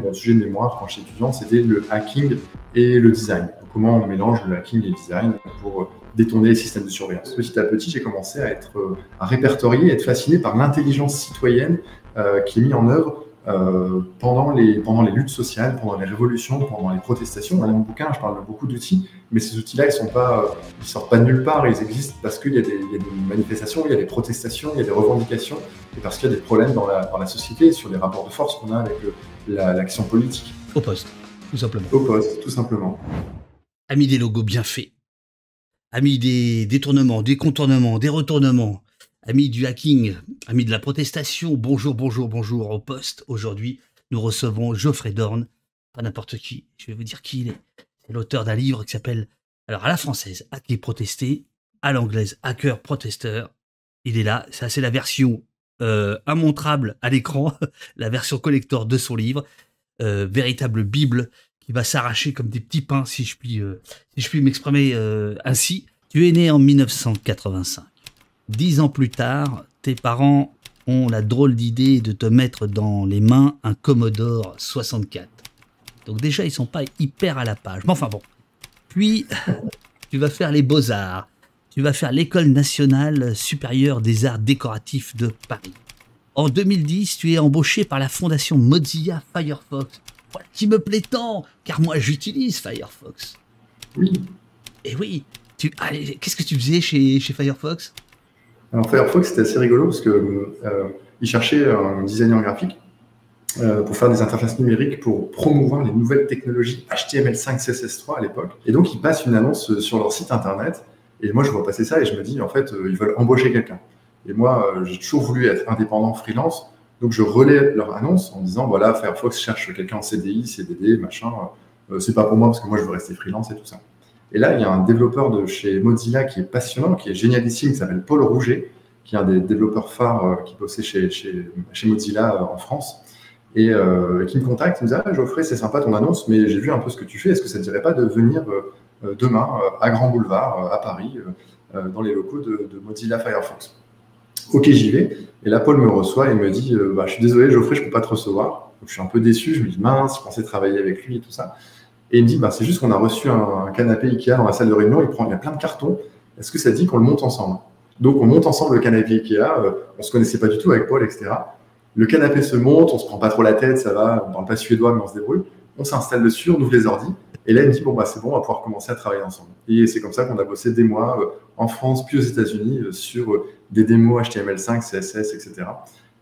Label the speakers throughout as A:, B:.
A: mon sujet de mémoire quand j'étais étudiant, c'était le hacking et le design. Donc, comment on mélange le hacking et le design pour détourner les systèmes de surveillance. Petit à petit, j'ai commencé à répertorier, à être fasciné par l'intelligence citoyenne qui est mise en œuvre pendant les luttes sociales, pendant les révolutions, pendant les protestations. Dans mon bouquin, je parle de beaucoup d'outils, mais ces outils-là, ils sortent pas de nulle part, ils existent parce qu'il y a des manifestations, il y a des protestations, il y a des revendications, et parce qu'il y a des problèmes dans la société sur les rapports de force qu'on a avec l'action politique.
B: Au poste, tout simplement.
A: Au poste, tout simplement.
B: Amis des logos bien faits, amis des détournements, des contournements, des retournements, amis du hacking, amis de la protestation, bonjour, bonjour, bonjour au poste. Aujourd'hui, nous recevons Geoffrey Dorn, pas n'importe qui, je vais vous dire qui il est. C'est l'auteur d'un livre qui s'appelle, alors à la française, Hacker protester, à l'anglaise, Hacker protesteur. Il est là, ça c'est la version immontrable à l'écran, la version collector de son livre, véritable bible qui va s'arracher comme des petits pains, si je puis m'exprimer ainsi. Tu es né en 1985. 10 ans plus tard, tes parents ont la drôle d'idée de te mettre dans les mains un Commodore 64. Donc déjà, ils sont pas hyper à la page. Mais enfin bon. Puis, tu vas faire les Beaux-Arts. Tu vas faire l'École nationale supérieure des arts décoratifs de Paris. En 2010, tu es embauché par la fondation Mozilla Firefox. Voilà qui me plaît tant, car moi j'utilise Firefox.
A: Oui.
B: Et oui. Qu'est-ce que tu faisais chez Firefox ?
A: Alors Firefox, c'était assez rigolo parce que il cherchait un designer graphique pour faire des interfaces numériques pour promouvoir les nouvelles technologies HTML5, CSS3 à l'époque. Et donc, ils passent une annonce sur leur site internet. Et moi, je vois passer ça et je me dis, en fait, ils veulent embaucher quelqu'un. Et moi, j'ai toujours voulu être indépendant, freelance. Donc, je relais leur annonce en disant, voilà, Firefox cherche quelqu'un en CDI, CDD, machin. C'est pas pour moi parce que moi, je veux rester freelance et tout ça. Et là, il y a un développeur de chez Mozilla qui est passionnant, qui est génialissime, qui s'appelle Paul Rouget, qui est un des développeurs phares qui bossait chez Mozilla en France. Et qui me contacte, il me dit « Ah, Geoffrey, c'est sympa ton annonce, mais j'ai vu un peu ce que tu fais. Est-ce que ça ne te dirait pas de venir demain à Grand Boulevard, à Paris, dans les locaux de Mozilla Firefox ?» Ok, j'y vais. Et là, Paul me reçoit et me dit « Je suis désolé, Geoffrey, je ne peux pas te recevoir. » Donc, je suis un peu déçu. Je me dis « Mince, je pensais travailler avec lui et tout ça. » Et il me dit « C'est juste qu'on a reçu un canapé Ikea dans la salle de réunion. Il y a plein de cartons. Est-ce que ça te dit qu'on le monte ensemble ?» Donc, on monte ensemble le canapé Ikea. On ne se connaissait pas du tout avec Paul, etc. Le canapé se monte, on se prend pas trop la tête, ça va, on parle pas suédois, mais on se débrouille. On s'installe dessus, on ouvre les ordis. Et là, il me dit, c'est bon, on va pouvoir commencer à travailler ensemble. Et c'est comme ça qu'on a bossé des mois en France, puis aux États-Unis, sur des démos HTML5, CSS, etc.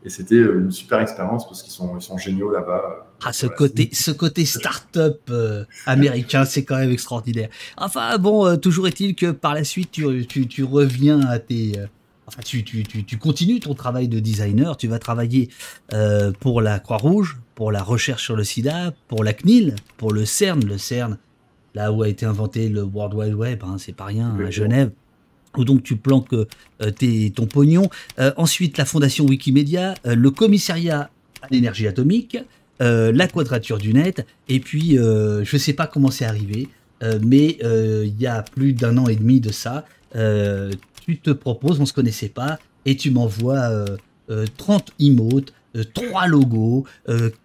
A: Et c'était une super expérience parce qu'ils sont géniaux là-bas.
B: Ce côté start-up américain, c'est quand même extraordinaire. Enfin, bon, toujours est-il que par la suite, tu reviens à tes... tu continues ton travail de designer, tu vas travailler pour la Croix-Rouge, pour la recherche sur le sida, pour la CNIL, pour le CERN, là où a été inventé le World Wide Web, c'est pas rien, à Genève, où donc tu planques ton pognon. Ensuite, la fondation Wikimedia, le commissariat à l'énergie atomique, la Quadrature du Net, et puis je sais pas comment c'est arrivé, mais il y a plus d'1 an et demi de ça, tu te proposes, on ne se connaissait pas, et tu m'envoies 30 emotes, 3 logos,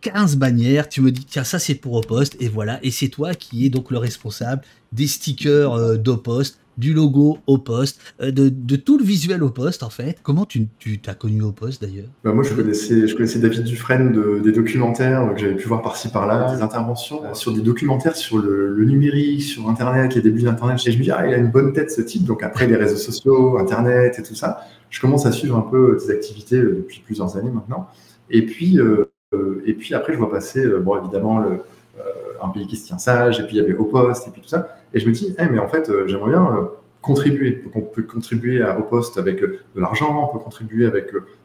B: 15 bannières, tu me dis, tiens, ça c'est pour Opost, et voilà, et c'est toi qui es donc le responsable des stickers d'Opost, du logo Opost, de tout le visuel Opost en fait. Comment tu t'as connu Opost d'ailleurs ?
A: Moi je connaissais David Dufresne des documentaires que j'avais pu voir par-ci par-là, des interventions sur des documentaires sur le numérique, sur Internet, les débuts d'Internet. Et je me dis, il a une bonne tête ce type. Donc après les réseaux sociaux, Internet et tout ça, je commence à suivre un peu tes activités depuis plusieurs années maintenant. Et puis après je vois passer, évidemment, un pays qui se tient sage, et puis il y avait Opost, et puis tout ça. Et je me dis, mais en fait, j'aimerais bien contribuer. Donc, on peut contribuer au poste avec de l'argent, on peut contribuer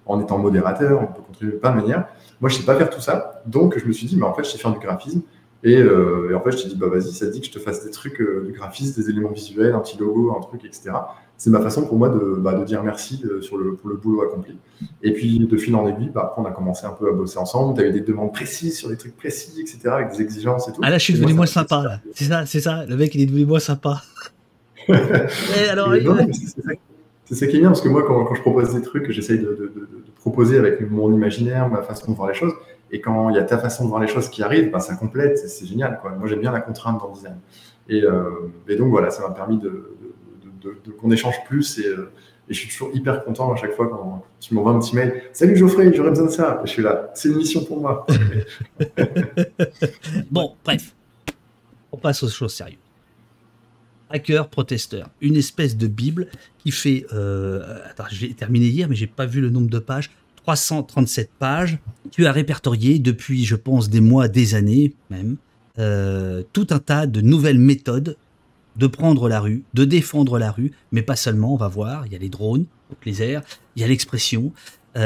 A: en étant modérateur, on peut contribuer de plein de manières. Moi, je ne sais pas faire tout ça. Donc, je me suis dit, mais en fait, je sais faire du graphisme. Et en fait, je t'ai dit, vas-y, ça te dit que je te fasse des trucs de graphisme, des éléments visuels, un petit logo, un truc, etc. C'est ma façon pour moi de dire merci pour le boulot accompli. Et puis, de fil en aiguille, après, on a commencé un peu à bosser ensemble. Tu avais des demandes précises sur des trucs précis, etc., avec des exigences et tout.
B: Ah là, je suis devenu moins sympa, là. C'est ça. Le mec, il est devenu moins sympa.
A: C'est ça qui est bien, parce que moi, quand je propose des trucs, j'essaye de proposer avec mon imaginaire, ma façon de voir les choses. Et quand il y a ta façon de voir les choses qui arrivent, bah, ça complète, c'est génial, quoi. Moi, j'aime bien la contrainte dans le design. Et donc, voilà, ça m'a permis qu'on échange plus. Et je suis toujours hyper content à chaque fois quand tu m'envoies un petit mail. Salut Geoffrey, j'aurais besoin de ça. Et je suis là, c'est une mission pour moi.
B: Bon, bref, on passe aux choses sérieuses. Hacker protesteur, une espèce de bible qui fait... attends, je l'ai terminé hier, mais j'ai pas vu le nombre de pages. 337 pages. Tu as répertorié depuis, je pense, des mois, des années même, tout un tas de nouvelles méthodes de prendre la rue, de défendre la rue, mais pas seulement, on va voir. Il y a les drones, donc les airs, il y a l'expression,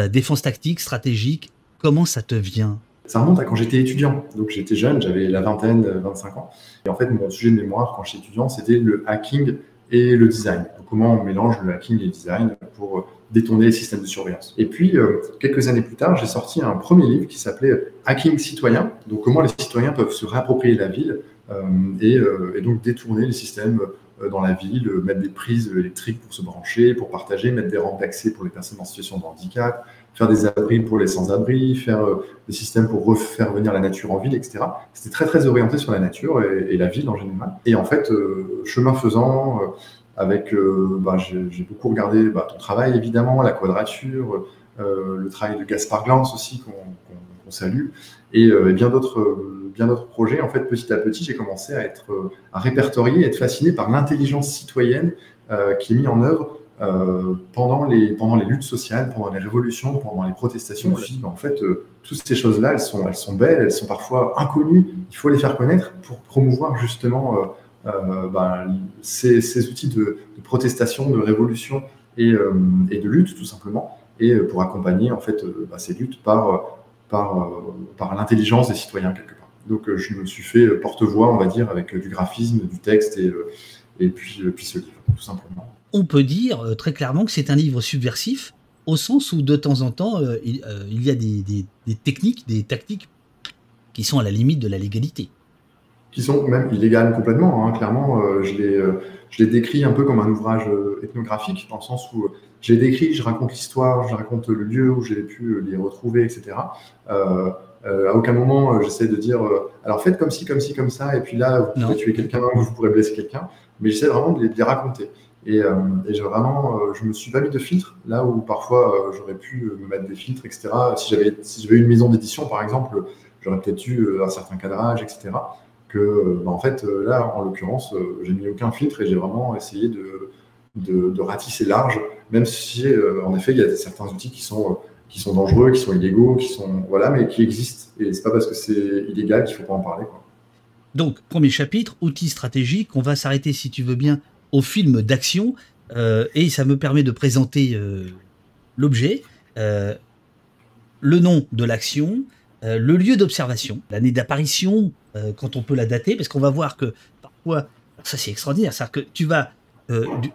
B: défense tactique, stratégique. Comment ça te vient?
A: Ça remonte à quand j'étais étudiant. Donc j'étais jeune, j'avais la vingtaine, 25 ans. Et en fait, mon sujet de mémoire quand j'étais étudiant, c'était le hacking et le design. Donc, comment on mélange le hacking et le design pour détourner les systèmes de surveillance. Et puis, quelques années plus tard, j'ai sorti un premier livre qui s'appelait Hacking citoyen. Donc, comment les citoyens peuvent se réapproprier la ville et donc détourner les systèmes dans la ville, mettre des prises électriques pour se brancher, pour partager, mettre des rampes d'accès pour les personnes en situation de handicap, faire des abris pour les sans-abri, faire des systèmes pour refaire venir la nature en ville, etc. C'était très, très orienté sur la nature et la ville en général. Et en fait, chemin faisant, j'ai beaucoup regardé ton travail, évidemment, la Quadrature, le travail de Gaspard Glantz aussi, qu'on salue, et bien d'autres projets. En fait, petit à petit, j'ai commencé à répertorier, à être fasciné par l'intelligence citoyenne qui est mise en œuvre pendant les luttes sociales, pendant les révolutions, pendant les protestations. En fait, toutes ces choses-là, elles sont belles, elles sont parfois inconnues. Il faut les faire connaître pour promouvoir justement ces outils de protestation, de révolution et de lutte, tout simplement, et pour accompagner en fait ces luttes par l'intelligence des citoyens quelque part. Donc, je me suis fait porte-voix, on va dire, avec du graphisme, du texte et puis ce livre, tout simplement.
B: On peut dire très clairement que c'est un livre subversif, au sens où de temps en temps, il y a des techniques, des tactiques qui sont à la limite de la légalité.
A: Qui sont même illégales complètement. Clairement, je l'ai décrit un peu comme un ouvrage ethnographique, dans le sens où je l'ai décrit, je raconte l'histoire, je raconte le lieu où j'ai pu les retrouver, etc. À aucun moment, j'essaie de dire alors faites comme ci, comme ci, comme ça, et puis là, vous pourrez tuer quelqu'un, vous pourrez blesser quelqu'un, mais j'essaie vraiment de les raconter. Et je me suis pas mis de filtre, là où parfois j'aurais pu me mettre des filtres, etc. Si j'avais eu une maison d'édition, par exemple, j'aurais peut-être eu un certain cadrage, etc. En fait, là, en l'occurrence, j'ai mis aucun filtre et j'ai vraiment essayé de ratisser large, même si, en effet, il y a certains outils qui sont dangereux, qui sont illégaux, mais qui existent. Et c'est pas parce que c'est illégal qu'il faut pas en parler, quoi.
B: Donc, premier chapitre, outils stratégiques. On va s'arrêter, si tu veux bien, au film d'action, et ça me permet de présenter l'objet, le nom de l'action, le lieu d'observation, l'année d'apparition, quand on peut la dater, parce qu'on va voir que parfois, ça c'est extraordinaire, c'est-à-dire que tu vas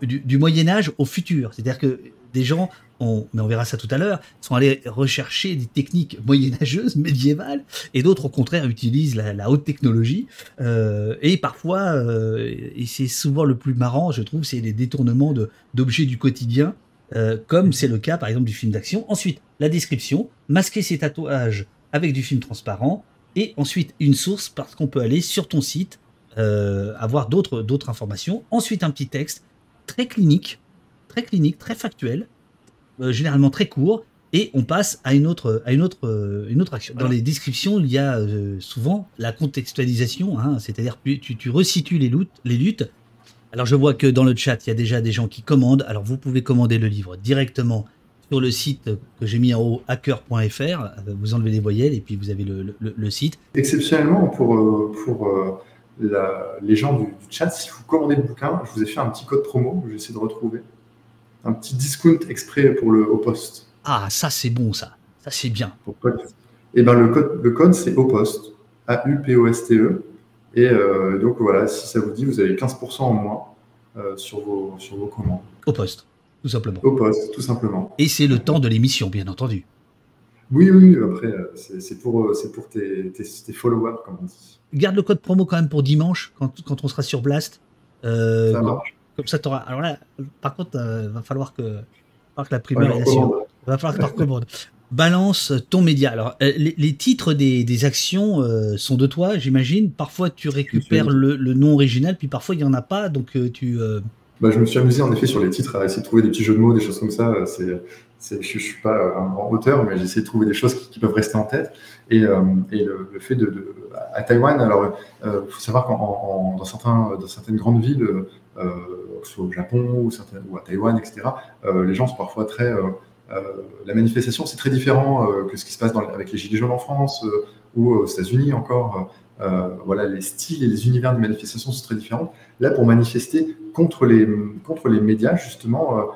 B: du Moyen-Âge au futur, c'est-à-dire que des gens, mais on verra ça tout à l'heure, sont allés rechercher des techniques moyenâgeuses, médiévales, et d'autres au contraire utilisent la haute technologie, et parfois, et c'est souvent le plus marrant, je trouve, c'est les détournements d'objets du quotidien, comme c'est le cas par exemple du film d'action. Ensuite, la description, masquer ses tatouages avec du film transparent, et ensuite une source, parce qu'on peut aller sur ton site, avoir d'autres informations. Ensuite, un petit texte très clinique, très factuel, généralement très court, et on passe à une autre action. Dans les descriptions, il y a souvent la contextualisation, c'est-à-dire que tu resitues les luttes. Alors, je vois que dans le chat, il y a déjà des gens qui commandent. Alors, vous pouvez commander le livre directement sur le site que j'ai mis en haut, hacker.fr. Vous enlevez les voyelles et puis vous avez le site.
A: Exceptionnellement, pour les gens du chat, si vous commandez le bouquin, je vous ai fait un petit code promo que j'essaie de retrouver. Un petit discount exprès au poste.
B: Ah, ça c'est bon, ça c'est bien.
A: Et ben le code c'est au poste, AUPOSTE. Et donc voilà, si ça vous dit, vous avez 15% en moins sur vos commandes.
B: Au poste, tout simplement.
A: Au poste, tout simplement.
B: Et c'est le temps de l'émission, bien entendu.
A: Oui, après, c'est pour tes followers, comme on dit.
B: Garde le code promo quand même pour dimanche, quand on sera sur Blast.
A: Ça marche.
B: Comme ça, tu auras. Alors là, par contre, va falloir que la primarisation. Va falloir que tu recommandes. balance ton média. Alors, les titres des actions sont de toi, j'imagine. Parfois, tu récupères le nom original, puis parfois, il n'y en a pas. Donc,
A: je me suis amusé en effet sur les titres à essayer de trouver des petits jeux de mots, des choses comme ça. Je ne suis pas un grand auteur, mais j'essaie de trouver des choses qui peuvent rester en tête. Et le fait à Taïwan, alors il faut savoir dans certaines grandes villes, soit au Japon ou à Taïwan, etc., les gens sont parfois très... la manifestation, c'est très différent que ce qui se passe avec les Gilets jaunes en France ou aux États-Unis encore. Voilà, les styles et les univers de manifestation sont très différents. Là, pour manifester contre les médias, justement,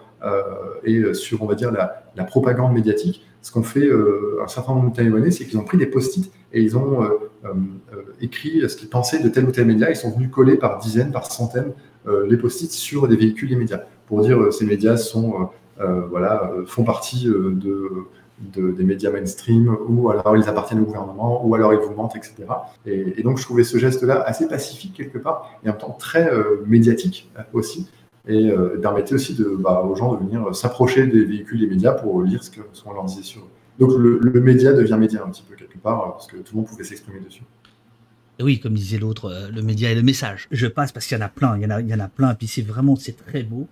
A: et sur, on va dire, la propagande médiatique, ce qu'ont fait un certain nombre de Taïwanais, c'est qu'ils ont pris des post-it et ils ont écrit ce qu'ils pensaient de tel ou tel média. Ils sont venus coller par dizaines, par centaines les post-it sur des véhicules des médias pour dire ces médias font partie des médias mainstream, ou alors ils appartiennent au gouvernement, ou alors ils vous mentent, etc. Et donc je trouvais ce geste-là assez pacifique quelque part, et en même temps très médiatique aussi, et permettait aussi aux gens de venir s'approcher des véhicules des médias pour lire ce qu'on leur disait sur eux. Donc le média devient média un petit peu quelque part, parce que tout le monde pouvait s'exprimer dessus.
B: Oui, comme disait l'autre, le média et le message. Je passe parce qu'il y en a plein, il y en a plein, et puis c'est très beau.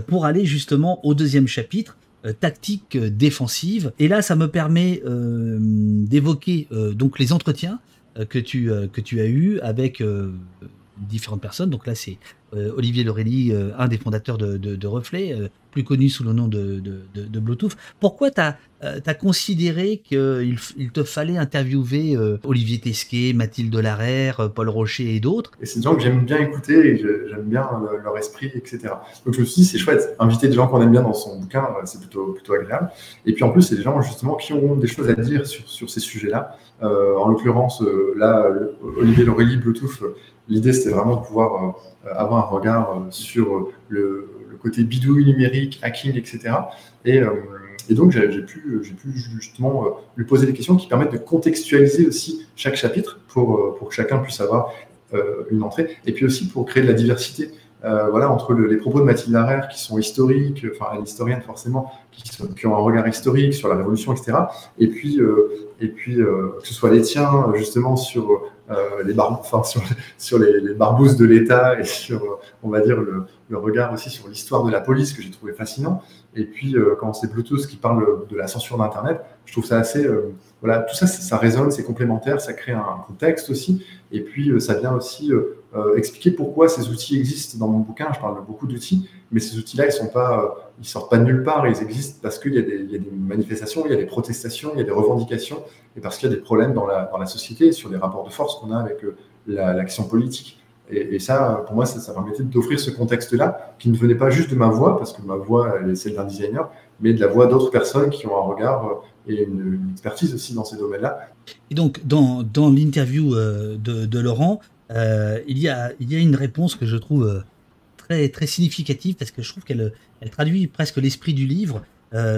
B: Pour aller justement au deuxième chapitre, tactique défensive. Et là, ça me permet d'évoquer donc les entretiens que tu as eus avec différentes personnes. Donc là, c'est Olivier Lorelli, un des fondateurs de Reflet, plus connu sous le nom de Bluetooth. Pourquoi tu as considéré qu'il te fallait interviewer Olivier Tesquet, Mathilde Larère, Paul Rocher et d'autres?
A: Et c'est des gens que j'aime bien écouter et j'aime bien leur esprit, etc. Donc je me suis dit, c'est chouette, inviter des gens qu'on aime bien dans son bouquin, c'est plutôt agréable. Et puis en plus, c'est des gens justement qui ont des choses à dire sur ces sujets-là. En l'occurrence, là, Olivier Lorelli, Bluetooth, l'idée c'était vraiment de pouvoir avoir un regard sur le côté bidouille numérique, hacking, etc. Et donc, j'ai pu justement lui poser des questions qui permettent de contextualiser aussi chaque chapitre pour que chacun puisse avoir une entrée. Et puis aussi pour créer de la diversité. Entre les propos de Mathilde Larère qui sont historiques, enfin, elle est historienne forcément, qui ont un regard historique sur la Révolution, etc. Et puis que ce soit les tiens, justement, sur sur les barbouzes de l'État et sur, on va dire, le regard aussi sur l'histoire de la police que j'ai trouvé fascinant. Et puis, quand c'est Bluetooth qui parle de la censure d'Internet, je trouve ça assez... tout ça, ça résonne, c'est complémentaire, ça crée un contexte aussi. Et puis, ça vient aussi expliquer pourquoi ces outils existent. Dans mon bouquin, je parle de beaucoup d'outils, mais ces outils-là, ils sortent pas de nulle part. Ils existent parce qu'il y a des manifestations, il y a des protestations, il y a des revendications, et parce qu'il y a des problèmes dans la société sur les rapports de force qu'on a avec l'action politique. Et ça, pour moi, ça permettait d'offrir ce contexte-là qui ne venait pas juste de ma voix, parce que ma voix, elle est celle d'un designer, mais de la voix d'autres personnes qui ont un regard et une expertise aussi dans ces domaines-là.
B: Et donc, dans l'interview de Laurent, il y a une réponse que je trouve très, très significative, parce que je trouve qu'elle traduit presque l'esprit du livre.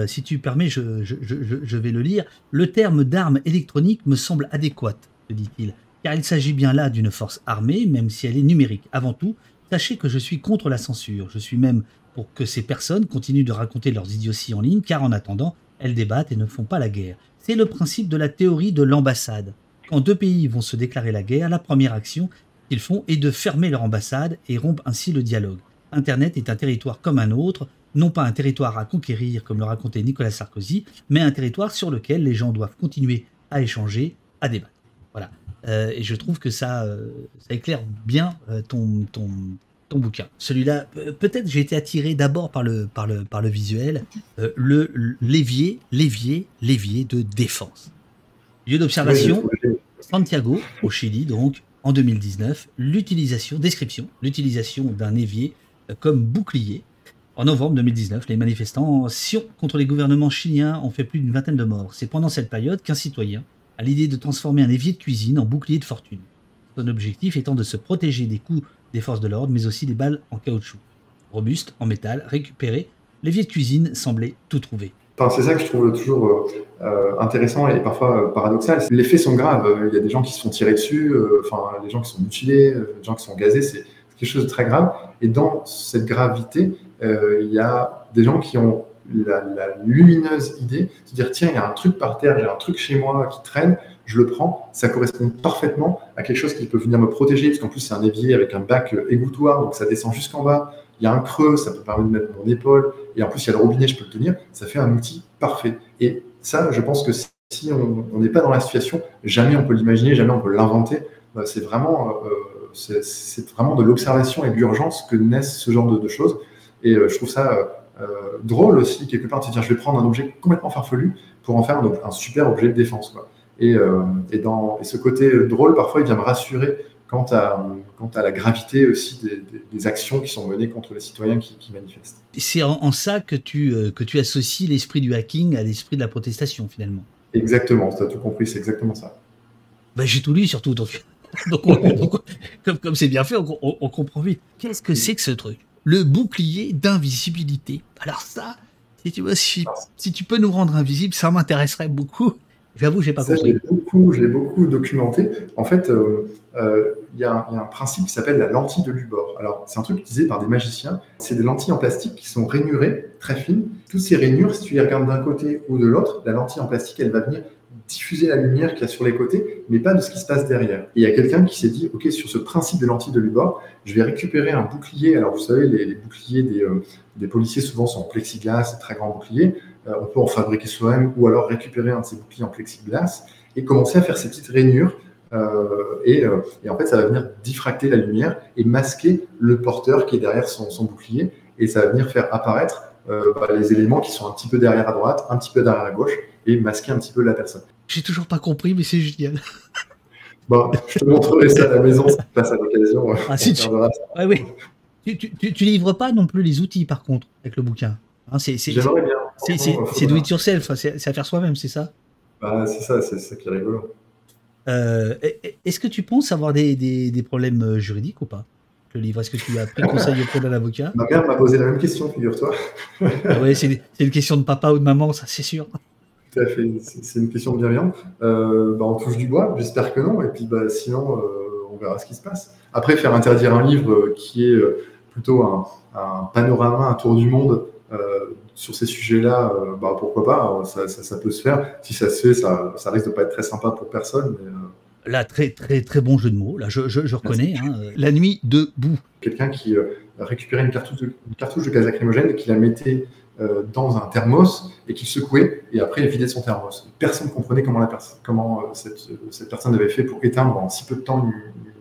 B: Si tu permets, je vais le lire. « Le terme d'arme électronique me semble adéquat, te dit-il, car il s'agit bien là d'une force armée, même si elle est numérique. Avant tout, sachez que je suis contre la censure. Je suis même pour que ces personnes continuent de raconter leurs idioties en ligne, car en attendant, elles débattent et ne font pas la guerre. C'est le principe de la théorie de l'ambassade. Quand deux pays vont se déclarer la guerre, la première action qu'ils font est de fermer leur ambassade et rompre ainsi le dialogue. Internet est un territoire comme un autre, non pas un territoire à conquérir, comme le racontait Nicolas Sarkozy, mais un territoire sur lequel les gens doivent continuer à échanger, à débattre. » Voilà. Et je trouve que ça éclaire bien ton bouquin. Celui-là, peut-être j'ai été attiré d'abord par le visuel, le l'évier de défense. Lieu d'observation, Santiago, au Chili, donc, en 2019, l'utilisation d'un évier comme bouclier. En novembre 2019, les manifestants contre les gouvernements chiliens ont fait plus d'une vingtaine de morts. C'est pendant cette période qu'un citoyen a l'idée de transformer un évier de cuisine en bouclier de fortune. Son objectif étant de se protéger des coups des forces de l'ordre, mais aussi des balles en caoutchouc. Robuste, en métal, récupéré, l'évier de cuisine semblait tout trouver.
A: Enfin, c'est ça que je trouve toujours intéressant et parfois paradoxal. Les faits sont graves. Il y a des gens qui se font tirer dessus, des gens qui sont mutilés, des gens qui sont gazés. C'est quelque chose de très grave. Et dans cette gravité, il y a des gens qui ont la lumineuse idée de dire tiens, il y a un truc par terre, j'ai un truc chez moi qui traîne, je le prends, ça correspond parfaitement à quelque chose qui peut venir me protéger, parce qu'en plus c'est un évier avec un bac égouttoir, donc ça descend jusqu'en bas, il y a un creux, ça peut permettre de mettre mon épaule, et en plus il y a le robinet, je peux le tenir, ça fait un outil parfait. Et ça, je pense que si on n'est pas dans la situation, jamais on peut l'imaginer, jamais on peut l'inventer. C'est vraiment de l'observation et de l'urgence que naissent ce genre de choses. Et je trouve ça drôle aussi, quelque part, de se dire je vais prendre un objet complètement farfelu pour en faire un super objet de défense, quoi. Et ce côté drôle, parfois, il vient me rassurer quant à la gravité aussi des actions qui sont menées contre les citoyens qui manifestent.
B: C'est en ça que tu associes l'esprit du hacking à l'esprit de la protestation, finalement.
A: Exactement, tu as tout compris, c'est exactement ça.
B: Ben, j'ai tout lu, surtout, donc comme c'est bien fait, on comprend vite. Qu'est-ce que c'est que ce truc? Le bouclier d'invisibilité. Alors ça, si tu vois, si tu peux nous rendre invisibles, ça m'intéresserait beaucoup. J'avoue, j'ai pas compris.
A: Je l'ai beaucoup documenté. En fait, il y a un principe qui s'appelle la lentille de Lubor. Alors, c'est un truc utilisé par des magiciens. C'est des lentilles en plastique qui sont rainurées, très fines. Toutes ces rainures, si tu les regardes d'un côté ou de l'autre, la lentille en plastique, elle va venir diffuser la lumière qu'il y a sur les côtés, mais pas de ce qui se passe derrière. Et il y a quelqu'un qui s'est dit, OK, sur ce principe de lentille de Lubor, je vais récupérer un bouclier. Alors, vous savez, les boucliers des policiers, souvent, sont en plexiglas, c'est très grand bouclier. On peut en fabriquer soi-même ou alors récupérer un de ces boucliers en plexiglas et commencer à faire ces petites rainures. Et en fait, ça va venir diffracter la lumière et masquer le porteur qui est derrière son bouclier. Et ça va venir faire apparaître les éléments qui sont un petit peu derrière à droite, un petit peu derrière à gauche et masquer un petit peu la personne.
B: J'ai toujours pas compris, mais c'est génial.
A: Bon, je te montrerai ça à la maison si tu passes à l'occasion.
B: Ah, si oui. Tu livres pas non plus les outils, par contre, avec le bouquin. Hein,
A: J'aimerais bien.
B: C'est do it yourself, c'est à faire soi-même, c'est ça?
A: C'est ça qui est rigolo.
B: Est-ce que tu penses avoir des problèmes juridiques ou pas? Le livre, est-ce que tu as pris conseil auprès d'un avocat?
A: Ma mère m'a posé la même question, figure-toi.
B: Oui, c'est une question de papa ou de maman, ça c'est sûr.
A: Tout à fait, c'est une question bienveillante. On touche du bois, j'espère que non, et puis sinon, on verra ce qui se passe. Après, faire interdire un livre qui est plutôt un panorama, un tour du monde sur ces sujets-là, pourquoi pas, ça peut se faire. Si ça se fait, ça risque de pas être très sympa pour personne. Mais,
B: Là, très, très, très bon jeu de mots, là, je reconnais. La nuit debout.
A: Quelqu'un qui récupérait une cartouche de gaz lacrymogène et qui la mettait dans un thermos et qu'il secouait et après il vidait son thermos. Personne ne comprenait comment cette personne avait fait pour éteindre en si peu de temps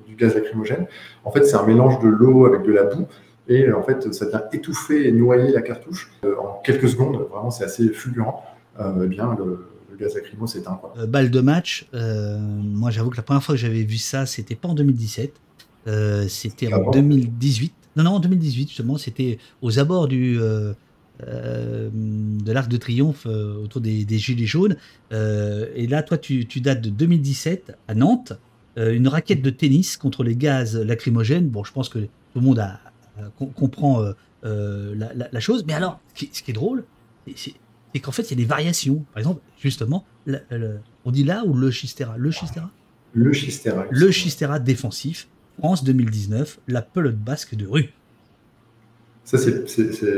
A: du gaz lacrymogène. En fait, c'est un mélange de l'eau avec de la boue et en fait, ça vient étouffer et noyer la cartouche en quelques secondes. Vraiment, c'est assez fulgurant. Le gaz lacrymo s'éteint, quoi.
B: Balle de match. Moi, j'avoue que la première fois que j'avais vu ça, c'était pas en 2017. C'était en 2018. Non, en 2018, justement. C'était aux abords de l'Arc de Triomphe autour des Gilets jaunes. Et là, toi, tu dates de 2017 à Nantes. Une raquette de tennis contre les gaz lacrymogènes. Bon, je pense que tout le monde comprend la chose. Mais alors, ce qui est drôle, c'est qu'en fait, il y a des variations. Par exemple, justement, on dit là ou le Chistera? Le Chistera?
A: Le Chistera.
B: Le Chistera défensif. France 2019, la pelote basque de rue.
A: Ça, c'est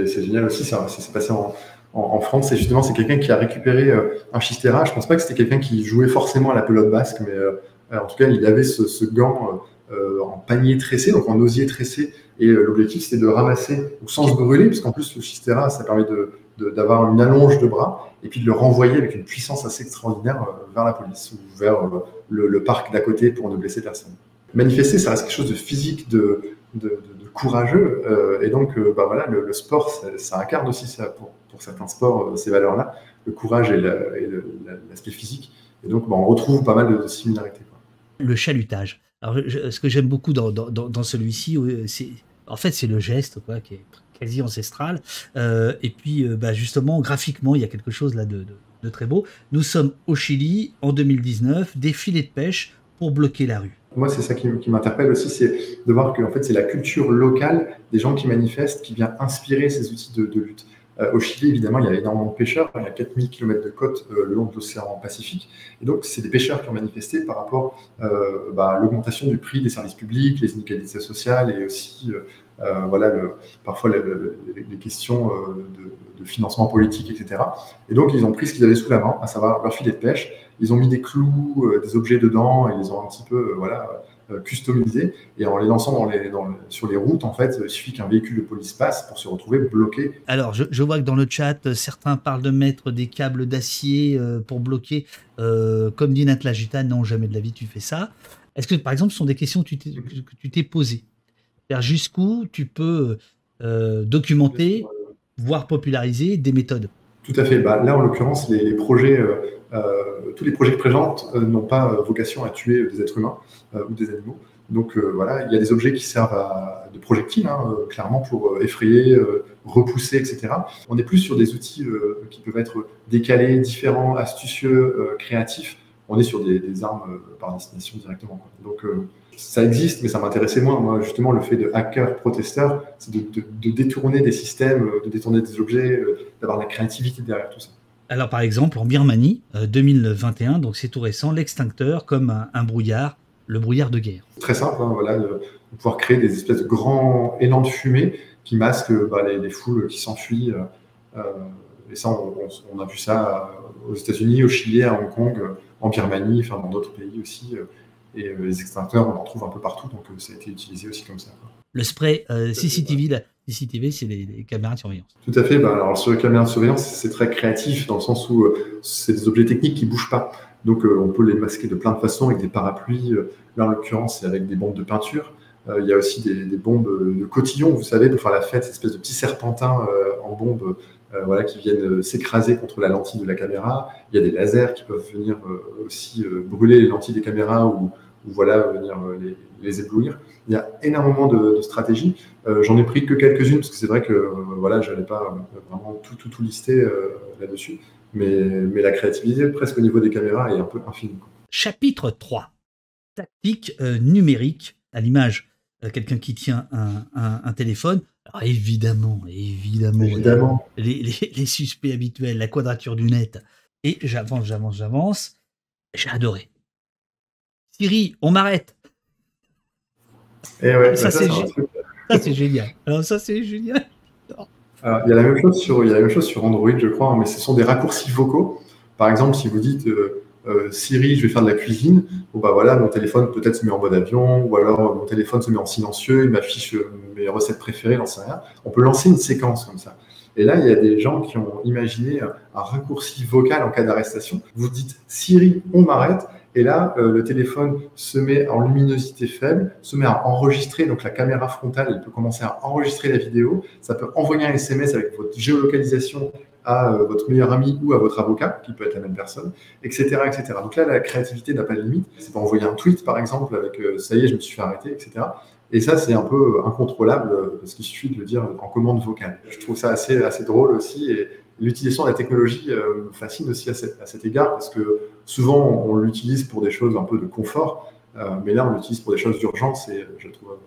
A: génial aussi. Ça s'est passé en France. Et justement, c'est quelqu'un qui a récupéré un Chistera. Je ne pense pas que c'était quelqu'un qui jouait forcément à la pelote basque, mais en tout cas, il avait ce gant en panier tressé, donc en osier tressé. Et l'objectif, c'était de le ramasser sans se brûler, parce qu'en plus, le Chistera, ça permet d'avoir une allonge de bras et puis de le renvoyer avec une puissance assez extraordinaire vers la police ou vers le parc d'à côté pour ne blesser personne. Manifester, ça reste quelque chose de physique, de courageux, et donc le sport, ça incarne aussi ça pour certains sports, ces valeurs-là, le courage et l'aspect physique, et donc on retrouve pas mal de similarités, quoi.
B: Le chalutage. Alors, ce que j'aime beaucoup dans celui-ci, c'est le geste, quoi, qui est quasi ancestral, et puis justement graphiquement il y a quelque chose là de très beau. Nous sommes au Chili en 2019, des filets de pêche pour bloquer la rue.
A: Moi, c'est ça qui m'interpelle aussi, c'est de voir que en fait, c'est la culture locale des gens qui manifestent qui vient inspirer ces outils de lutte. Au Chili, évidemment, il y a énormément de pêcheurs. Il y a 4000 km de côte le long de l'océan Pacifique. Et donc, c'est des pêcheurs qui ont manifesté par rapport à l'augmentation du prix des services publics, les inégalités sociales et aussi voilà, parfois les questions de financement politique, etc. Et donc, ils ont pris ce qu'ils avaient sous la main, à savoir leur filet de pêche. Ils ont mis des clous, des objets dedans, et ils ont un petit peu customisés. Et en les lançant sur les routes, en fait, il suffit qu'un véhicule de police passe pour se retrouver bloqué.
B: Alors, je vois que dans le chat, certains parlent de mettre des câbles d'acier pour bloquer. Comme dit Nathalie Gita, non, jamais de la vie tu fais ça. Est-ce que, par exemple, ce sont des questions que tu t'es posées? C'est-à-dire jusqu'où tu peux documenter, voire populariser des méthodes?
A: Tout à fait. Là, en l'occurrence, les projets, tous les projets que je présente n'ont pas vocation à tuer des êtres humains ou des animaux. Donc voilà, il y a des objets qui servent de projectiles, clairement, pour effrayer, repousser, etc. On est plus sur des outils qui peuvent être décalés, différents, astucieux, créatifs. On est sur des armes par destination directement, quoi. Donc ça existe, mais ça m'intéressait moins. Moi, justement, le fait de hacker protesteur, c'est de détourner des systèmes, de détourner des objets, d'avoir de la créativité derrière tout ça.
B: Alors, par exemple, en Birmanie, 2021, donc c'est tout récent, l'extincteur comme un brouillard, le brouillard de guerre.
A: Très simple, voilà, de pouvoir créer des espèces de grands élans de fumée qui masquent les foules qui s'enfuient. Et ça, on a vu ça aux États-Unis, au Chili, à Hong Kong, en Birmanie, enfin dans d'autres pays aussi. Et les extincteurs, on en trouve un peu partout, donc ça a été utilisé aussi comme ça, quoi.
B: Le spray CCTV, CCTV, c'est les caméras de surveillance.
A: Tout à fait. Alors sur les caméras de surveillance, c'est très créatif dans le sens où c'est des objets techniques qui bougent pas. Donc on peut les masquer de plein de façons avec des parapluies. Là, en l'occurrence, c'est avec des bombes de peinture. Il y a aussi des bombes de cotillon, vous savez, pour faire la fête, cette espèce de petits serpentins en bombes qui viennent s'écraser contre la lentille de la caméra. Il y a des lasers qui peuvent venir aussi brûler les lentilles des caméras ou venir les éblouir. Il y a énormément de stratégies. J'en ai pris que quelques-unes parce que c'est vrai que je n'allais pas vraiment tout lister là-dessus. Mais la créativité, presque au niveau des caméras, est un peu infinie, quoi. Chapitre
B: 3. Tactique numérique, à l'image quelqu'un qui tient un téléphone. Alors évidemment. Les suspects habituels, la quadrature du net. Et j'avance. J'ai adoré. Siri, on m'arrête.
A: Et ouais,
B: ça c'est génial. Alors ça c'est génial.
A: Alors, il y a la même chose sur Android, je crois, mais ce sont des raccourcis vocaux. Par exemple, si vous dites Siri, je vais faire de la cuisine, mon téléphone peut-être se met en mode avion, ou alors mon téléphone se met en silencieux, il m'affiche mes recettes préférées, j'en sais rien. On peut lancer une séquence comme ça. Et là, il y a des gens qui ont imaginé un raccourci vocal en cas d'arrestation. Vous dites Siri, on m'arrête. Et là, le téléphone se met en luminosité faible, se met à enregistrer, donc la caméra frontale, elle peut commencer à enregistrer la vidéo. Ça peut envoyer un SMS avec votre géolocalisation à votre meilleur ami ou à votre avocat, qui peut être la même personne, etc., etc. Donc là, la créativité n'a pas de limite. C'est pas envoyer un tweet, par exemple, avec ça y est, je me suis fait arrêter, etc. Et ça, c'est un peu incontrôlable, parce qu'il suffit de le dire en commande vocale. Je trouve ça assez drôle aussi. Et l'utilisation de la technologie me fascine aussi à cet égard, parce que souvent, on l'utilise pour des choses un peu de confort, mais là, on l'utilise pour des choses d'urgence, et je la trouve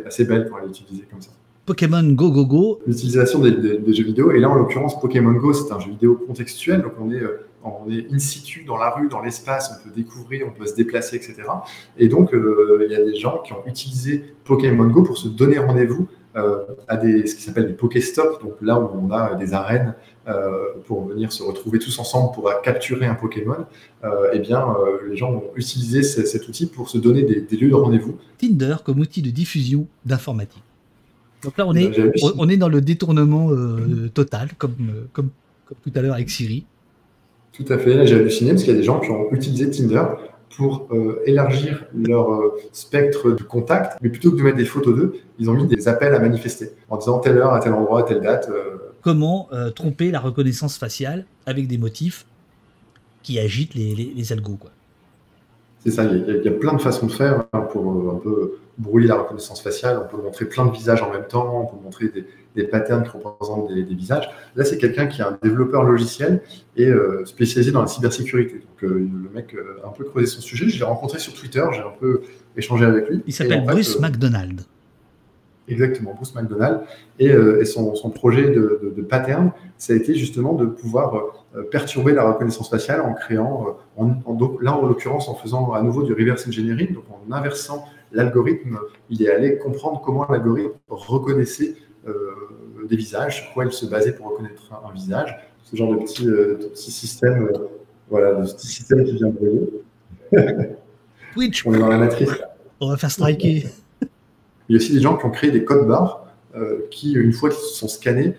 A: assez belle quand elle est utilisée comme ça.
B: Pokémon Go.
A: L'utilisation des jeux vidéo, et là, en l'occurrence, Pokémon Go, c'est un jeu vidéo contextuel, donc on est in situ dans la rue, dans l'espace, on peut découvrir, on peut se déplacer, etc. Et donc, il y a des gens qui ont utilisé Pokémon Go pour se donner rendez-vous à ce qui s'appelle des Pokéstops, donc là où on a des arènes pour venir se retrouver tous ensemble pour capturer un Pokémon. Les gens ont utilisé cet outil pour se donner des lieux de rendez-vous.
B: Tinder comme outil de diffusion d'informatique. Donc là, on est dans le détournement total, comme tout à l'heure avec Siri.
A: Tout à fait. Là, j'ai halluciné parce qu'il y a des gens qui ont utilisé Tinder pour élargir leur spectre de contact, mais plutôt que de mettre des photos d'eux, ils ont mis des appels à manifester en disant telle heure, à tel endroit, à telle date.
B: Comment tromper la reconnaissance faciale avec des motifs qui agitent les algos, quoi.
A: C'est ça, il y a plein de façons de faire pour un peu brouiller la reconnaissance faciale. On peut montrer plein de visages en même temps, on peut montrer des patterns qui représentent des visages. Là, c'est quelqu'un qui est un développeur logiciel et spécialisé dans la cybersécurité. Donc, le mec a un peu creusé son sujet. Je l'ai rencontré sur Twitter, j'ai un peu échangé avec lui.
B: Il s'appelle Bruce McDonald.
A: Exactement, Bruce McDonald. Et son projet de pattern, ça a été justement de pouvoir perturber la reconnaissance faciale en créant, là en l'occurrence en faisant à nouveau du reverse engineering, donc en inversant l'algorithme, il est allé comprendre comment l'algorithme reconnaissait des visages, sur quoi il se basait pour reconnaître un visage, ce genre de petit système, voilà, de petit système qui vient brûler.
B: Twitch,
A: on est dans la matrice.
B: On va faire striker.
A: Il y a aussi des gens qui ont créé des codes barres qui, une fois qu'ils sont scannés,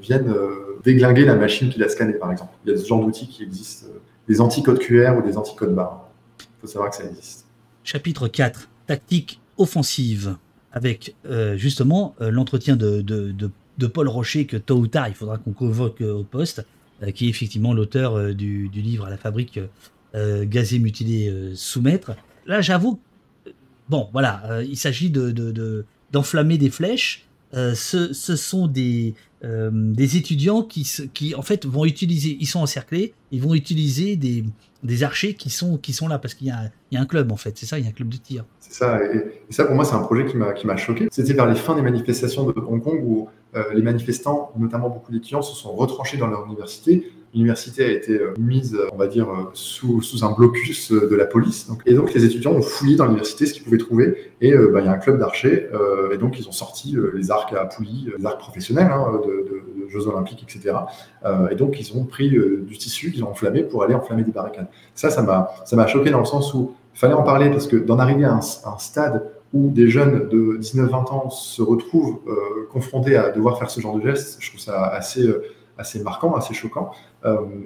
A: viennent déglinguer la machine qui l'a scanné, par exemple. Il y a ce genre d'outils qui existent, des anti-codes QR ou des anti-codes barres. Il faut savoir que ça existe.
B: Chapitre 4, tactique offensive, avec justement l'entretien de Paul Rocher, que tôt ou tard, il faudra qu'on convoque au poste, qui est effectivement l'auteur du livre À la fabrique, gazer, mutiler, soumettre. Là, j'avoue, bon, voilà, il s'agit d'enflammer des flèches. Ce sont des étudiants qui, en fait, vont utiliser, ils sont encerclés, ils vont utiliser des archers qui sont là, parce qu'il y a un club, en fait, c'est ça, il y a un club de tir.
A: C'est ça, et ça, pour moi, c'est un projet qui m'a choqué. C'était vers les fins des manifestations de Hong Kong où les manifestants, notamment beaucoup d'étudiants, se sont retranchés dans leur université. L'université a été mise, on va dire, sous un blocus de la police. Et donc, les étudiants ont fouillé dans l'université ce qu'ils pouvaient trouver. Et il y a un club d'archers. Et donc, ils ont sorti les arcs à poulies, les arcs professionnels de Jeux Olympiques, etc. Et donc, ils ont pris du tissu qu'ils ont enflammé pour aller enflammer des barricades. Ça m'a choqué dans le sens où il fallait en parler, parce que d'en arriver à un stade où des jeunes de 19-20 ans se retrouvent confrontés à devoir faire ce genre de gestes, je trouve ça assez marquant, assez choquant.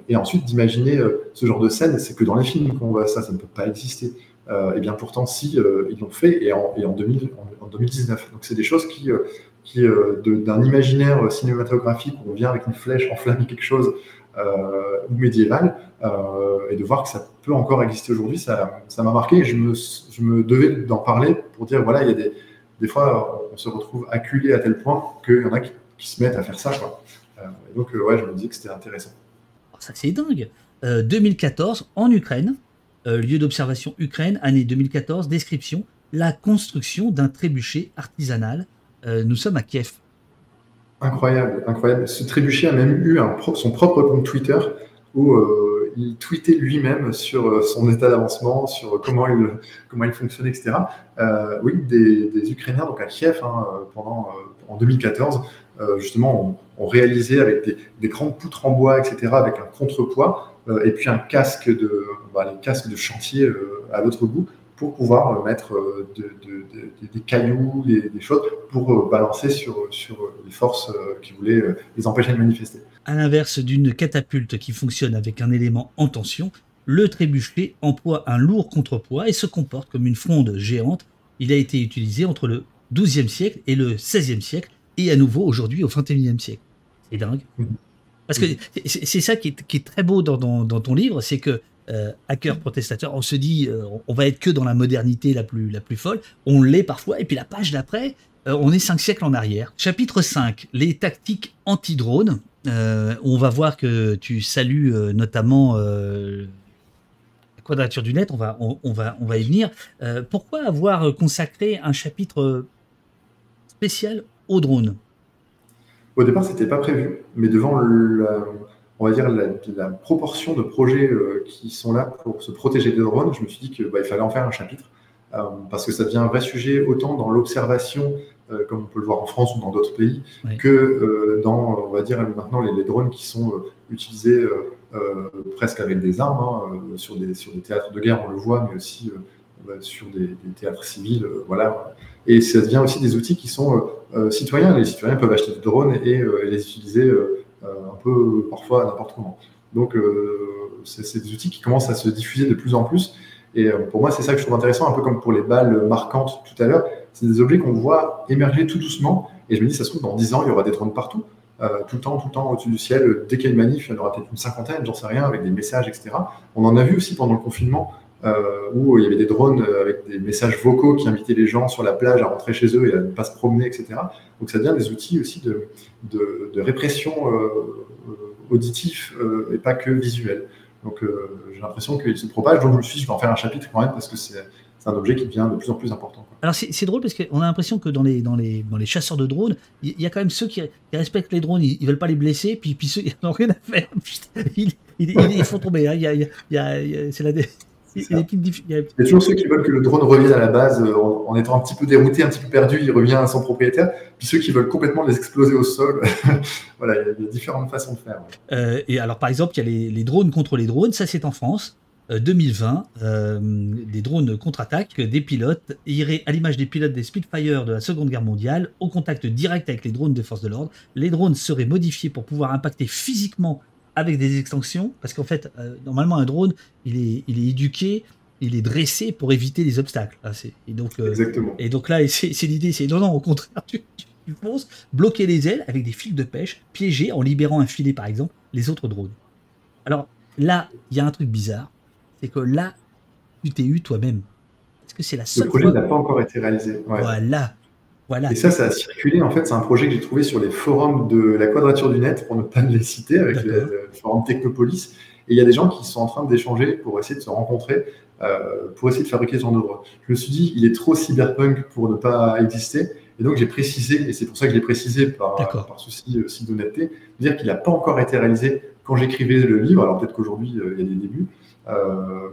A: Et ensuite, d'imaginer ce genre de scène, c'est que dans les films qu'on voit ça ne peut pas exister. Et bien pourtant, si, ils l'ont fait, et en 2019. Donc c'est des choses qui d'un imaginaire cinématographique où on vient avec une flèche enflammer quelque chose, ou médiéval, et de voir que ça peut encore exister aujourd'hui, ça m'a marqué. Et je me devais d'en parler pour dire, voilà, il y a des fois, on se retrouve acculé à tel point qu'il y en a qui se mettent à faire ça, quoi. Et donc, ouais, je me disais que c'était intéressant.
B: Ça, c'est dingue. 2014, en Ukraine, lieu d'observation Ukraine, année 2014, description, la construction d'un trébuchet artisanal. Nous sommes à Kiev.
A: Incroyable, incroyable. Ce trébuchet a même eu son propre compte Twitter où il tweetait lui-même sur son état d'avancement, sur comment il fonctionnait, etc. Oui, des Ukrainiens, donc à Kiev, en 2014, justement, ont réalisé avec des grandes poutres en bois, etc., avec un contrepoids, et puis un casque les casques de chantier à l'autre bout, pour pouvoir mettre des cailloux, des choses, pour balancer sur les forces qui voulaient les empêcher de manifester.
B: À l'inverse d'une catapulte qui fonctionne avec un élément en tension, le trébuchet emploie un lourd contrepoids et se comporte comme une fronde géante. Il a été utilisé entre le XIIe siècle et le XVIe siècle, et à nouveau aujourd'hui au XXIe siècle. C'est dingue. Parce que c'est ça qui est très beau dans ton livre, c'est que hacker protestateur, on se dit on va être que dans la modernité la plus folle, on l'est parfois, et puis la page d'après, on est 5 siècles en arrière. Chapitre 5, les tactiques anti-drones. On va voir que tu salues notamment la Quadrature du Net, on va y venir. Pourquoi avoir consacré un chapitre spécial aux drones?
A: Au départ, c'était pas prévu, mais devant on va dire la proportion de projets qui sont là pour se protéger des drones, je me suis dit qu'il fallait en faire un chapitre, parce que ça devient un vrai sujet autant dans l'observation, comme on peut le voir en France ou dans d'autres pays, oui, que dans, on va dire maintenant, les drones qui sont utilisés presque avec des armes, sur des théâtres de guerre, on le voit, mais aussi sur des théâtres civils, voilà. Et ça devient aussi des outils qui sont citoyens. Les citoyens peuvent acheter des drones et les utiliser un peu parfois n'importe comment. Donc, c'est des outils qui commencent à se diffuser de plus en plus. Et pour moi, c'est ça que je trouve intéressant, un peu comme pour les balles marquantes tout à l'heure. C'est des objets qu'on voit émerger tout doucement. Et je me dis, ça se trouve, dans 10 ans, il y aura des drones partout. Tout le temps au-dessus du ciel. Dès qu'il y a une manif, il y en aura peut-être une cinquantaine, j'en sais rien, avec des messages, etc. On en a vu aussi pendant le confinement, où il y avait des drones avec des messages vocaux qui invitaient les gens sur la plage à rentrer chez eux et à ne pas se promener, etc. Donc ça devient des outils aussi de répression auditif et pas que visuel. Donc j'ai l'impression qu'il se propage, donc je me suis dit, je vais en faire un chapitre quand même, parce que c'est un objet qui devient de plus en plus important, quoi.
B: Alors c'est drôle parce qu'on a l'impression que dans les chasseurs de drones, il y a quand même ceux qui respectent les drones, ils veulent pas les blesser, puis ceux qui n'ont rien à faire, putain, ils font tomber. Hein. C'est
A: Il y a toujours ceux qui veulent que le drone revienne à la base en étant un petit peu dérouté, un petit peu perdu, il revient à son propriétaire. Puis ceux qui veulent complètement les exploser au sol. Voilà, il y a différentes façons de faire.
B: Et alors, par exemple, il y a les drones contre les drones. Ça, c'est en France. 2020, des drones contre-attaque, des pilotes iraient à l'image des pilotes des Spitfire de la Seconde Guerre mondiale, au contact direct avec les drones des forces de l'ordre. Les drones seraient modifiés pour pouvoir impacter physiquement avec des extensions, parce qu'en fait, normalement, un drone, il est éduqué, il est dressé pour éviter les obstacles.
A: Exactement.
B: Et donc là, c'est l'idée, c'est non, au contraire, tu fonces, bloquer les ailes avec des fils de pêche, piéger en libérant un filet, par exemple, les autres drones. Alors là, il y a un truc bizarre, c'est que là, tu t'es eu toi-même. Est-ce que c'est la seule fois...
A: Le projet n'a pas encore été réalisé. Ouais.
B: Voilà.
A: Et ça a circulé. En fait, c'est un projet que j'ai trouvé sur les forums de la Quadrature du Net, pour ne pas les citer, avec le forum Technopolis. Et il y a des gens qui sont en train d'échanger pour essayer de se rencontrer, pour essayer de fabriquer ce genre de drone. Je me suis dit, il est trop cyberpunk pour ne pas exister. Et donc, j'ai précisé, et c'est pour ça que je l'ai précisé par souci aussi d'honnêteté, de dire qu'il n'a pas encore été réalisé quand j'écrivais le livre. Alors, peut-être qu'aujourd'hui, il y a des débuts.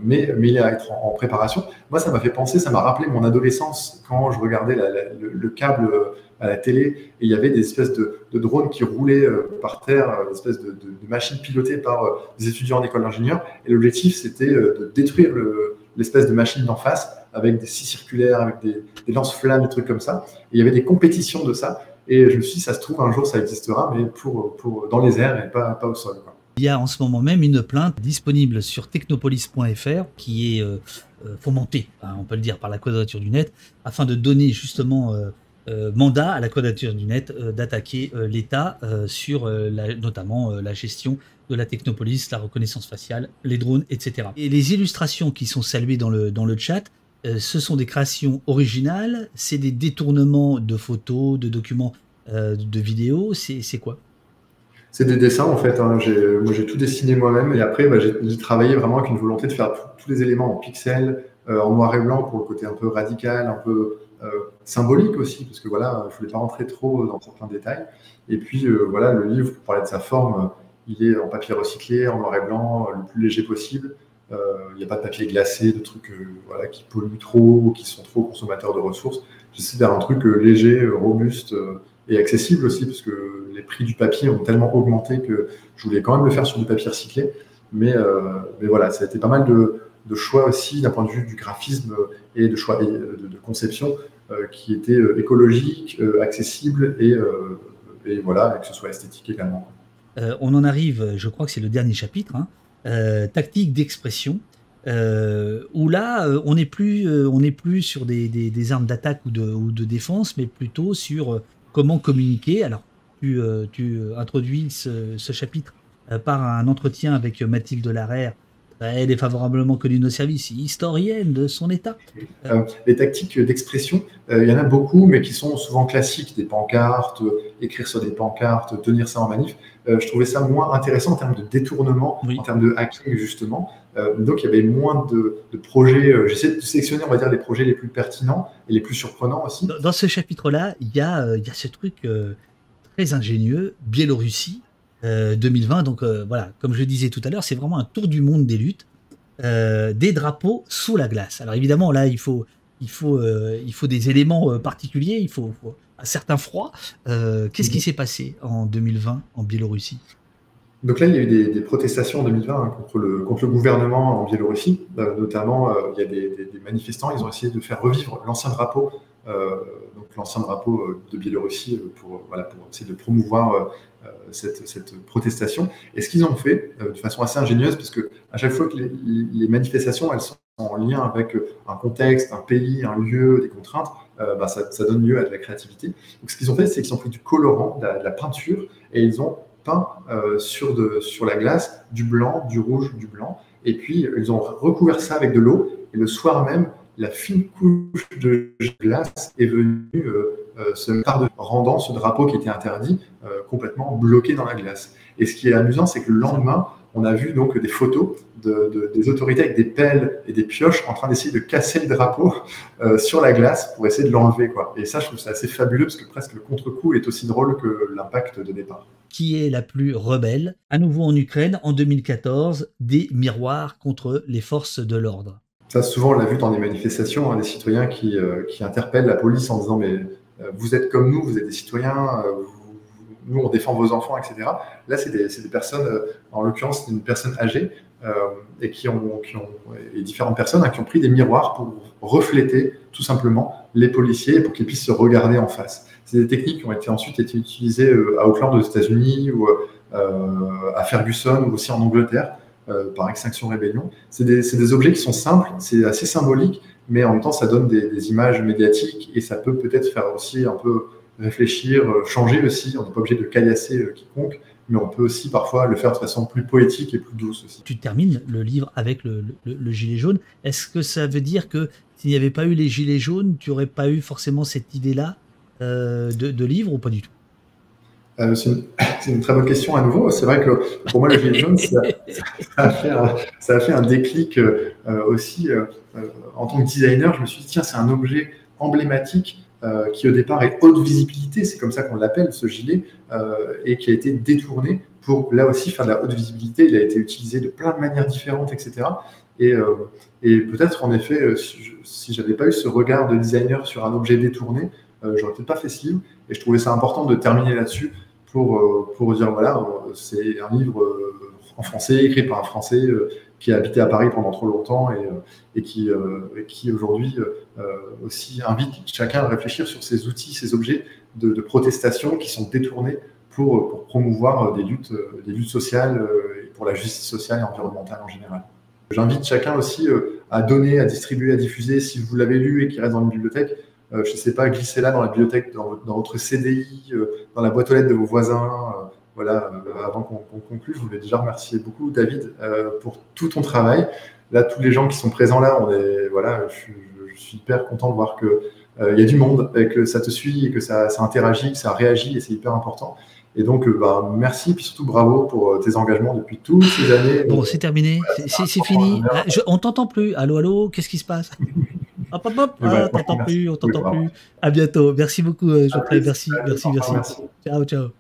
A: Mais il est à être en préparation. Moi, ça m'a fait penser, ça m'a rappelé mon adolescence quand je regardais le câble à la télé et il y avait des espèces de drones qui roulaient par terre, des espèces de machines pilotées par des étudiants en école d'ingénieur. Et l'objectif, c'était de détruire l'espèce de machine d'en face avec des scies circulaires, avec des lance-flammes, des trucs comme ça. Et il y avait des compétitions de ça. Et je me suis dit, ça se trouve, un jour, ça existera, mais dans les airs et pas au sol, quoi.
B: Il y a en ce moment même une plainte disponible sur technopolis.fr qui est fomentée, on peut le dire, par la Quadrature du Net, afin de donner justement mandat à la Quadrature du Net d'attaquer l'État sur notamment la gestion de la Technopolis, la reconnaissance faciale, les drones, etc. Et les illustrations qui sont saluées dans le chat, ce sont des créations originales, c'est des détournements de photos, de documents, de vidéos, c'est quoi ?
A: C'est des dessins en fait. Hein. Moi, j'ai tout dessiné moi-même et après, j'ai travaillé vraiment avec une volonté de faire tous les éléments en pixels, en noir et blanc pour le côté un peu radical, un peu symbolique aussi, parce que voilà, je voulais pas rentrer trop dans certains détails. Et puis voilà, le livre, pour parler de sa forme, il est en papier recyclé, en noir et blanc, le plus léger possible. Il n'y a pas de papier glacé, de trucs voilà, qui polluent trop ou qui sont trop consommateurs de ressources. J'essaie de faire un truc léger, robuste et accessible aussi, parce que les prix du papier ont tellement augmenté que je voulais quand même le faire sur du papier recyclé. Mais voilà, ça a été pas mal de choix aussi d'un point de vue du graphisme et de choix de conception qui étaient écologiques, accessibles et voilà, et que ce soit esthétique également.
B: On en arrive, je crois que c'est le dernier chapitre, tactique d'expression, où là, on n'est plus sur des armes d'attaque ou de défense, mais plutôt sur comment communiquer. Alors, tu introduis ce chapitre par un entretien avec Mathilde Larère. Elle est favorablement connue de nos services, historienne de son état.
A: Les tactiques d'expression, il y en a beaucoup, mais qui sont souvent classiques, des pancartes, écrire sur des pancartes, tenir ça en manif. Je trouvais ça moins intéressant en termes de détournement, en termes de hacking justement. Donc il y avait moins de projets. J'essaie de sélectionner, on va dire, les projets les plus pertinents et les plus surprenants aussi.
B: Dans ce chapitre-là, il y a ce truc très ingénieux, Biélorussie. 2020, donc voilà, comme je disais tout à l'heure, c'est vraiment un tour du monde des luttes, des drapeaux sous la glace. Alors évidemment, là, il faut des éléments particuliers, il faut un certain froid. Qu'est-ce qui s'est passé en 2020 en Biélorussie ?
A: Donc là, il y a eu des protestations en 2020 contre le gouvernement en Biélorussie. Notamment, il y a des manifestants, ils ont essayé de faire revivre l'ancien drapeau, de Biélorussie pour essayer de promouvoir cette protestation. Et ce qu'ils ont fait de façon assez ingénieuse, parce que à chaque fois que les manifestations, elles sont en lien avec un contexte, un pays, un lieu, des contraintes, ça donne lieu à de la créativité. Donc ce qu'ils ont fait, c'est qu'ils ont pris du colorant, de la peinture, et ils ont peint sur la glace du blanc, du rouge, du blanc, et puis ils ont recouvert ça avec de l'eau, et le soir même, la fine couche de glace est venue rendant ce drapeau qui était interdit complètement bloqué dans la glace. Et ce qui est amusant, c'est que le lendemain, on a vu donc des photos des autorités avec des pelles et des pioches en train d'essayer de casser le drapeau sur la glace pour essayer de l'enlever, quoi. Et ça, je trouve ça assez fabuleux parce que presque le contre-coup est aussi drôle que l'impact de départ.
B: Qui est la plus rebelle? À nouveau en Ukraine, en 2014, des miroirs contre les forces de l'ordre.
A: Ça, souvent, on l'a vu dans des manifestations, hein, des citoyens qui interpellent la police en disant mais vous êtes comme nous, vous êtes des citoyens, nous on défend vos enfants, etc. Là, c'est des personnes, en l'occurrence, une personne âgée et et différentes personnes, hein, qui ont pris des miroirs pour refléter tout simplement les policiers pour qu'ils puissent se regarder en face. C'est des techniques qui ont ensuite été utilisées à Auckland aux États-Unis ou à Ferguson ou aussi en Angleterre. Par Extinction Rébellion. C'est des objets qui sont simples, c'est assez symbolique, mais en même temps, ça donne des images médiatiques et ça peut peut-être faire aussi un peu réfléchir, changer aussi. On n'est pas obligé de caillasser quiconque, mais on peut aussi parfois le faire de façon plus poétique et plus douce aussi.
B: Tu termines le livre avec le gilet jaune. Est-ce que ça veut dire que s'il n'y avait pas eu les gilets jaunes, tu n'aurais pas eu forcément cette idée-là de livre ou pas du tout?
A: C'est une très bonne question à nouveau. C'est vrai que pour moi, le gilet jaune, ça a fait un déclic aussi. En tant que designer, je me suis dit, tiens, c'est un objet emblématique qui au départ est haute visibilité, c'est comme ça qu'on l'appelle, ce gilet, et qui a été détourné pour là aussi faire de la haute visibilité. Il a été utilisé de plein de manières différentes, etc. Et peut-être en effet, si j'avais pas eu ce regard de designer sur un objet détourné, j'aurais peut-être pas fait ce livre. Et je trouvais ça important de terminer là-dessus pour dire voilà, c'est un livre en français, écrit par un Français qui a habité à Paris pendant trop longtemps et qui aujourd'hui aussi invite chacun à réfléchir sur ces outils, ces objets de protestation qui sont détournés pour promouvoir des luttes sociales et pour la justice sociale et environnementale en général. J'invite chacun aussi à donner, à distribuer, à diffuser. Si vous l'avez lu et qu'il reste dans une bibliothèque, je ne sais pas, glissez-la dans la bibliothèque, dans votre CDI, dans la boîte aux lettres de vos voisins. Voilà, avant qu'on conclue, je voulais déjà remercier beaucoup David pour tout ton travail. Là, tous les gens qui sont présents là, voilà, je suis hyper content de voir qu'il y a du monde et que ça te suit et que ça interagit, que ça réagit et c'est hyper important. Et donc, merci, puis surtout bravo pour tes engagements depuis toutes ces années.
B: Bon, c'est terminé, c'est fini. On t'entend plus. Allô, allô, qu'est-ce qui se passe? Hop, hop, hop, on t'entend plus. À bientôt. Merci beaucoup, Geoffrey. Merci. Ciao, ciao.